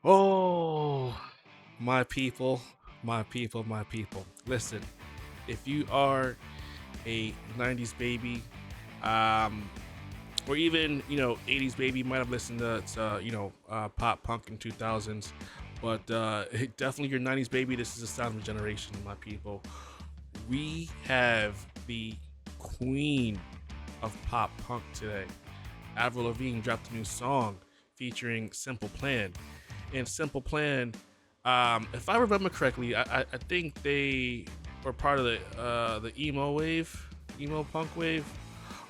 Oh, my people, my people, my people. Listen, if you are a 90s baby, um, or even, 80s baby, you might have listened to pop punk in 2000s, but definitely your 90s baby, this is the sound of a generation, my people. We have the queen of pop punk today. Avril Lavigne dropped a new song featuring Simple Plan. And Simple Plan, if I remember correctly, I think they were part of the emo wave, emo punk wave.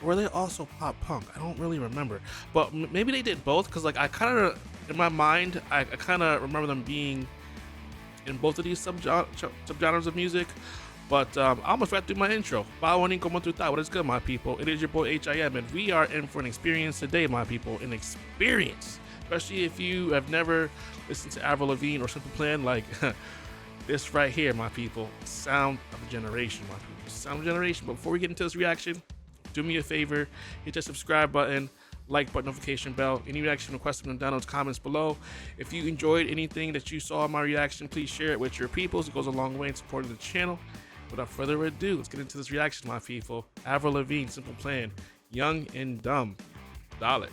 Or were they also pop punk? I don't really remember, but maybe they did both. Cause like I kind of, in my mind, I kind of remember them being in both of these subgenres of music. But I almost read through my intro. Bawani como tu tá? What is good, my people? It is your boy H.I.M, and we are in for an experience today, my people. An experience, especially if you have never listened to Avril Lavigne or Simple Plan, like this right here, my people. Sound of a generation, my people. Sound of a generation. But before we get into this reaction, do me a favor, hit the subscribe button, like button, notification bell. Any reaction requested in the downloads comments below. If you enjoyed anything that you saw in my reaction, please share it with your peoples. It goes a long way in supporting the channel. Without further ado, let's get into this reaction, my people. Avril Lavigne, Simple Plan, Young and Dumb. Dollar.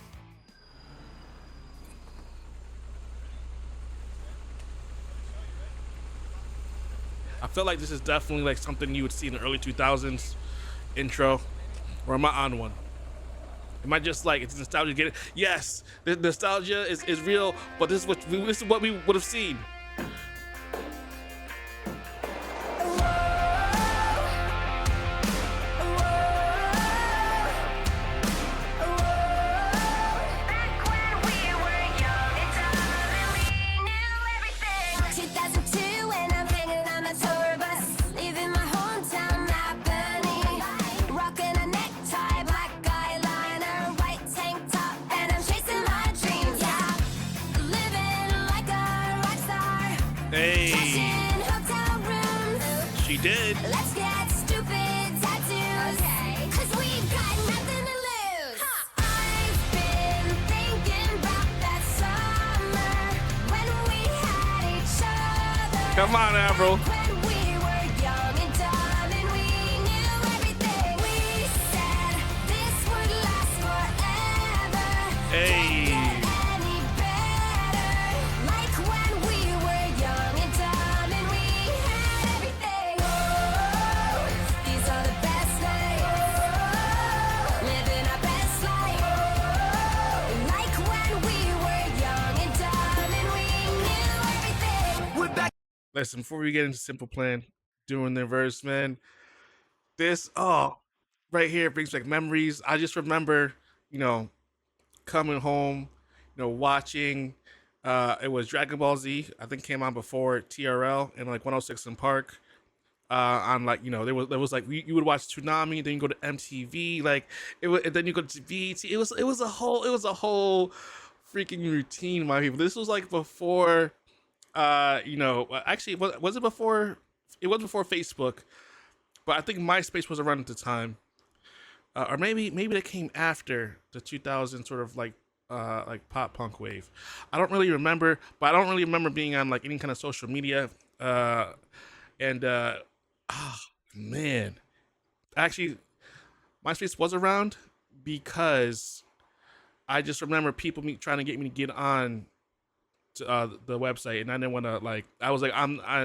I feel like this is definitely like something you would see in the early 2000s intro. Or am I on one? Am I just like, it's nostalgia getting? Yes, the nostalgia is real, but this is what we would have seen. Hey, she did. Let's get stupid tattoos. Okay. Cause we've got nothing to lose. I've been thinking about that summer when we had each other. Come on, Avril. When we were young and dumb and we knew everything. We said this would last forever. Hey. Listen, before we get into Simple Plan, doing the verse, man, this, right here brings back memories. I just remember, you know, coming home, watching, it was Dragon Ball Z, I think came on before TRL and like 106 in Park. On like, there was like you would watch Toonami, then you go to MTV, like it was, and then you go to VT. It was a whole freaking routine, my people. This was like before actually, was it before? It was before Facebook, but I think MySpace was around at the time, or maybe they came after the 2000 sort of like pop punk wave. I don't really remember, but I don't really remember being on like any kind of social media. And oh man, actually, MySpace was around because I just remember people trying to get me to get on the website, and I didn't want to like. I was like,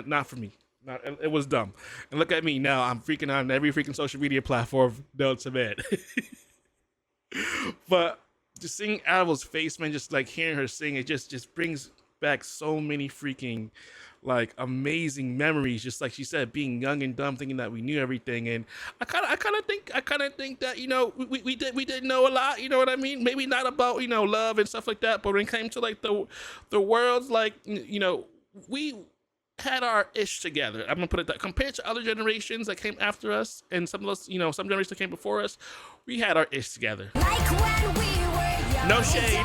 not for me. Not, it was dumb. And look at me now. I'm freaking on every freaking social media platform known to man. But just seeing Avril's face, man, just like hearing her sing, it just brings back so many freaking like amazing memories. Just like she said, being young and dumb, thinking that we knew everything. And I kind of think that we did know a lot. You know what I mean? Maybe not about love and stuff like that, but when it came to like the world's like we had our ish together. I'm gonna put it that compared to other generations that came after us, and some of us, some generations that came before us, we had our ish together. Like when we were young, No shade.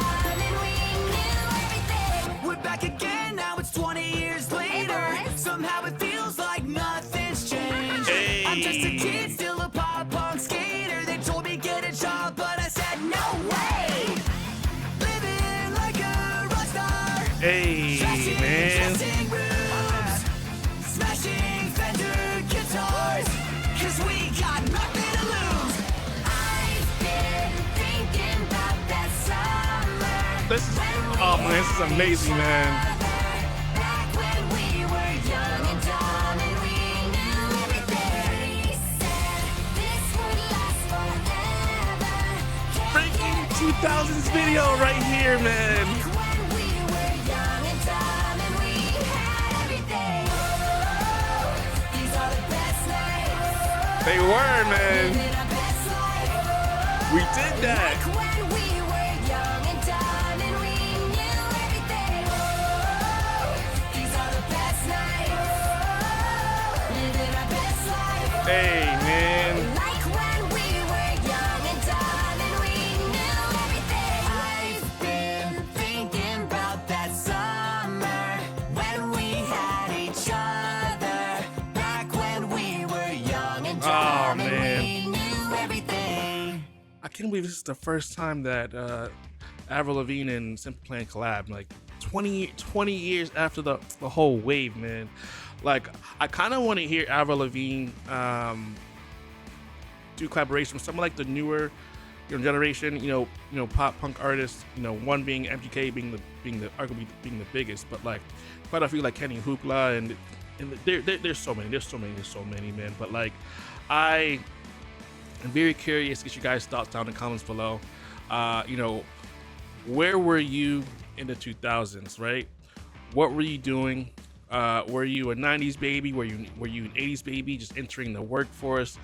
We're back again, now it's 20 years later. Somehow it feels like nothing's changed. Hey. I'm just a kid, still a pop punk skater. They told me get a job, but I said no way. Living like a rock star. Hey, man. Dressing rooms, smashing Fender guitars, 'cause we got nothing to lose. I've been thinking about that summer. This is, oh man, this is amazing, man. Back when we were young and dumb and we knew everything. We said this would last forever. Freaking 2000s video right here, man. When we were young and dumb and we had everything. These are the best nights. They were, man. Living our best life. We did that. When we were young and dumb and we knew everything. These are the best nights. Living our best life. Hey, man. Like when we were young and dumb and we knew everything. I've been thinking about that summer when we had each other. Back when we were young and dumb and man. we knew everything. I can't believe this is the first time that Avril Lavigne and Simple Plan collab. Like 20 years after the whole wave, man. Like, I kind of want to hear Avril Lavigne do collaboration with some of like the newer, generation, pop punk artists. One being MGK being the arguably being the biggest, but like quite a few like Kenny Hoopla and there's so many, man. But like, I'm very curious to get you guys' thoughts down in the comments below. Where were you in the 2000s, right? What were you doing? Were you a 90s baby? Were you an 80s baby just entering the workforce?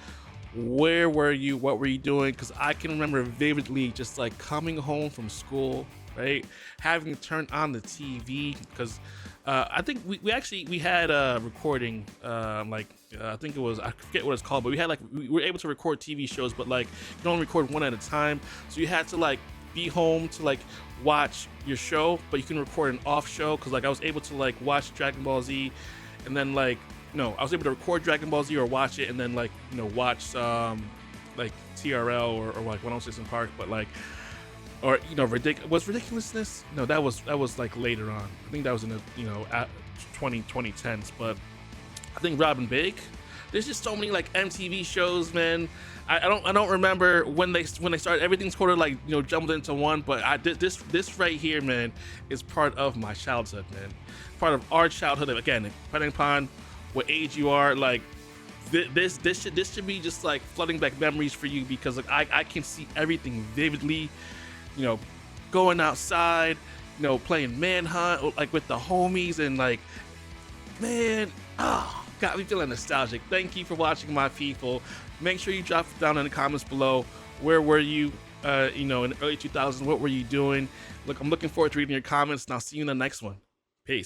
Where were you? What were you doing? Because I can remember vividly just like coming home from school, right? Having to turn on the TV because I think we had a recording, I think it was, I forget what it's called, but we were able to record TV shows, but like you can only record one at a time. So you had to like be home to like watch your show, but you can record an off show. Cause like I was able to like watch Dragon Ball Z and then like, no, I was able to record Dragon Ball Z or watch it and then like, watch like TRL or like 106 Park, but like, or was ridiculousness? No, that was like later on. I think that was in the at 2010s. But I think Robin Big. There's just so many like MTV shows, man. I don't remember when they started. Everything's sort of like jumbled into one. But this right here, man, is part of my childhood, man. Part of our childhood. Again, depending upon what age you are, like this should be just like flooding back memories for you because like I can see everything vividly. Going outside, playing manhunt like with the homies and like, man, got me feeling nostalgic. Thank you for watching, my people. Make sure you drop it down in the comments below. Where were you, in the early 2000s? What were you doing? Look, I'm looking forward to reading your comments, and I'll see you in the next one. Peace.